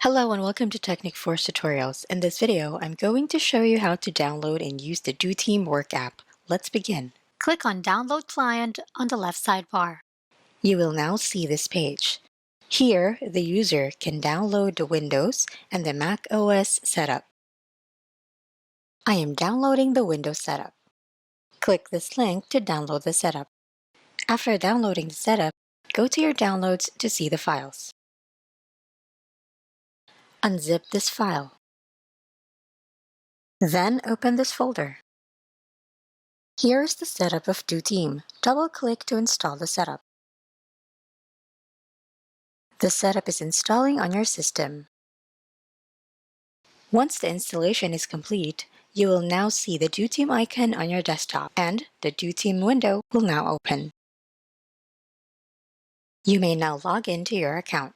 Hello and welcome to Technic Force Tutorials. In this video, I'm going to show you how to download and use the DoTeam Work app. Let's begin. Click on Download Client on the left sidebar. You will now see this page. Here, the user can download the Windows and the Mac OS setup. I am downloading the Windows setup. Click this link to download the setup. After downloading the setup, go to your downloads to see the files. Unzip this file. Then open this folder. Here is the setup of DoTeam. Double-click to install the setup. The setup is installing on your system. Once the installation is complete, you will now see the DoTeam icon on your desktop, and the DoTeam window will now open. You may now log into your account.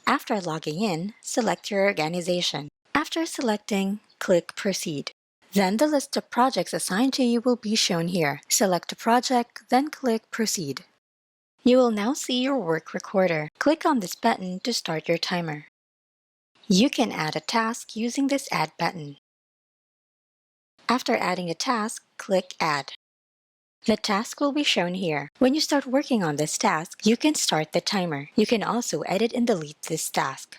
After logging in, select your organization. After selecting, click Proceed. Then the list of projects assigned to you will be shown here. Select a project, then click Proceed. You will now see your work recorder. Click on this button to start your timer. You can add a task using this Add button. After adding a task, click Add. The task will be shown here. When you start working on this task, you can start the timer. You can also edit and delete this task.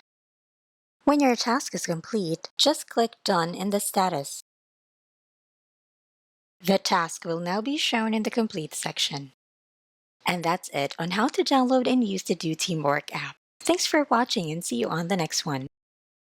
When your task is complete, just click Done in the status. The task will now be shown in the Complete section. And that's it on how to download and use the DoTeam Work app. Thanks for watching and see you on the next one.